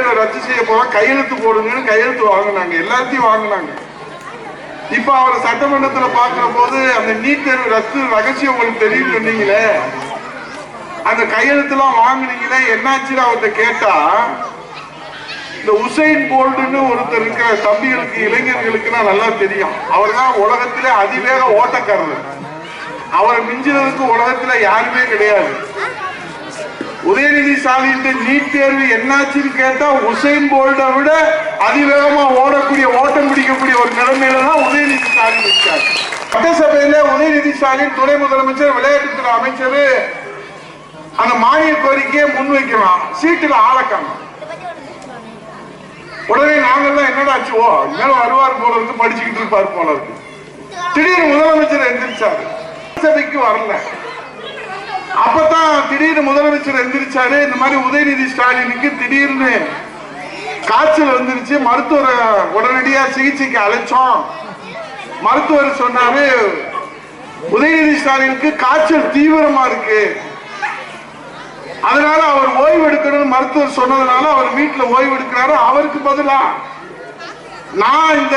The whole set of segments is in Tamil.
தேர்வை ரத்து செய்ய போறோம், கையெழுத்து போடுங்கன்னு கையெழுத்து வாங்கினாங்க, எல்லாத்தையும் வாங்கினாங்க. இப்ப அவர் சட்டமன்றத்துல பாக்குற போது அந்த நீட் தேர்வு ரத்து ரகசியம் உங்களுக்கு தெரியும் சொன்னீங்களே, அந்த கையெழுத்துலாம் வாங்கினீங்களே என்னாச்சுன்னு அவர்கிட்ட கேட்டா, இந்த உசைன் போல்ட்னு ஒருத்தர் இருக்கிற தம்பிகளுக்கு இளைஞர்களுக்கு நல்லா தெரியும். அவர் தான் உலகத்திலே அதிவேக ஓட்டக்காரர். அவரை மிஞ்சினதுக்கு உலகத்துல யாருமே கிடையாது. உதயநிதி ஸ்டாலின் நீட் தேர்வு என்னாச்சுன்னு கேட்டா உசைன் போல்ட்டை விட அதிவேகமா ஓடக்கூடிய ஓட்டம் பிடிக்கக்கூடிய ஒரு நிலைமையில தான் உதயநிதி ஸ்டாலின் இருக்கார். சட்டசபையில உதயநிதி ஸ்டாலின் துணை முதலமைச்சர் விளையாட்டுத்துறை அமைச்சர் அந்த மானிய கோரிக்கையை முன்வைக்கலாம், சீட்டுல ஆளக்காங்க. உடனே நாங்கெல்லாம் என்னடாச்சு, ஓ மேல வருவார் போல இருக்கு, படிச்சுக்கிட்டு இருப்பார் போல இருக்கு. திடீர்னு முதலமைச்சர் எந்திரிச்சாரு, சபைக்கு வரல. அப்பதான் திடீர்னு முதலமைச்சர் எந்திரிச்சாரு, இந்த மாதிரி உதயநிதி ஸ்டாலினுக்கு திடீர்னு காய்ச்சல் வந்துருச்சு, மருத்துவரை உடனடியா சிகிச்சைக்கு அழைச்சோம். மருத்துவர் சொன்னாரு உதயநிதி ஸ்டாலினுக்கு காய்ச்சல் தீவிரமா இருக்கு, அதனால அவர் ஓய்வு எடுக்கணும்னு மருத்துவர் சொன்னதுனால அவர் வீட்டுல ஓய்வு எடுக்கிறாரு. அவருக்கு பதிலா நான் இந்த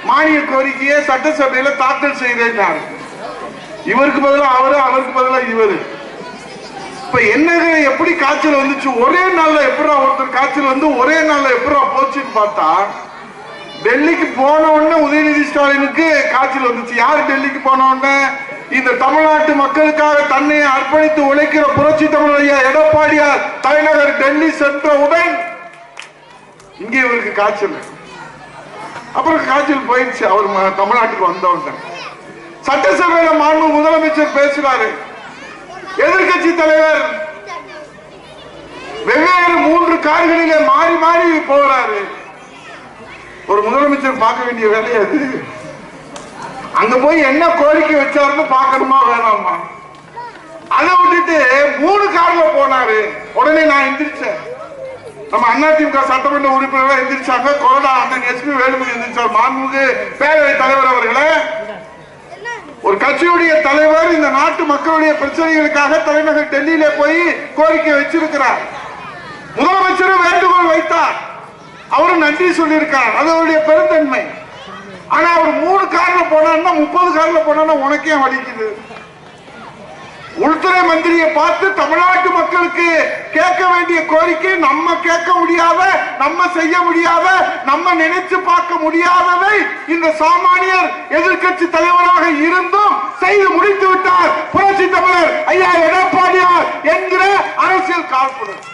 மானிய கோரிக்கையை சட்டசபையில தாக்கல் செய்தேன். இவருக்கு பதிலா அவரு, அவருக்கு பதிலா இவரு. இப்ப என்னது, எப்படி காய்ச்சல் வந்துச்சு ஒரே நாள்ல, எப்படா ஒருத்தர் காய்ச்சல் வந்து ஒரே நாள்ல எப்படா போச்சுன்னு பார்த்தா, டெல்லிக்கு போன உடனே உதயநிதி ஸ்டாலினுக்கு காய்ச்சல் வந்துச்சு. யார் டெல்லிக்கு போன உடனே? இந்த தமிழ்நாட்டு மக்களுக்காக தன்னை அர்ப்பணித்து உழைக்கிற புரட்சி தமிழர் எடப்பாடியார் தலைநகர் டெல்லி சென்றவுடன் இங்கே இவருக்கு காய்ச்சல். அப்புறம் காய்ச்சல் போயிடுச்சு. அவர் தமிழ்நாட்டுக்கு வந்தவுடன் சட்டசபையில மாண்பு முதலமைச்சர் பேசுறாரு. எதிர்கட்சி தலைவர் வெவ்வேறு 3 கார்களிலே மாறி மாறி போறாரு. ஒரு முதலமைச்சர் பார்க்க வேண்டிய வேலை அது. அங்க போய் என்ன கோரிக்கை வச்சாருன்னு பார்க்கணுமா வேணாமா? அதை விட்டுட்டு 3 கார்ல போனாரு. உடனே நான் எந்திரிச்சேன். நம்ம அதிமுக சட்டமன்ற உறுப்பினர்கள் எந்திரிச்சாங்க. கொரோனா அண்ணன் எஸ்பி வேலுமணி எந்திரிச்சார். மாண்புமிகு பேரவைத் தலைவர் அவர்களே, ஒரு கட்சியுடைய தலைவர் இந்த நாட்டு மக்களுடைய பிரச்சனைகளுக்காக தலைநகர் டெல்லியில போய் கோரிக்கை வச்சிருக்கிறார். முதலமைச்சரும் வேண்டுகோள் வைத்தார், அவரும் நன்றி சொல்லியிருக்கார், அது அவருடைய பெருந்தன்மை. ஆனா அவர் 3 கார்ல போனா 30 கார்ல போனா உனக்கே வலிக்குது. உள்துறை மந்திரியை பார்த்து தமிழ்நாட்டு மக்களுக்கு கேட்க வேண்டிய கோரிக்கை நம்ம கேட்க முடியாத, நம்ம செய்ய முடியாத, நம்ம நினைச்சு பார்க்க முடியாததை இந்த சாமானியர் எதிர்கட்சி தலைவராக இருந்தும் செய்து முடித்து விட்டார் புரட்சி தமிழர் ஐயா எடப்பாடியார் என்கிற அரசியல் காழ்ப்புணர்வு.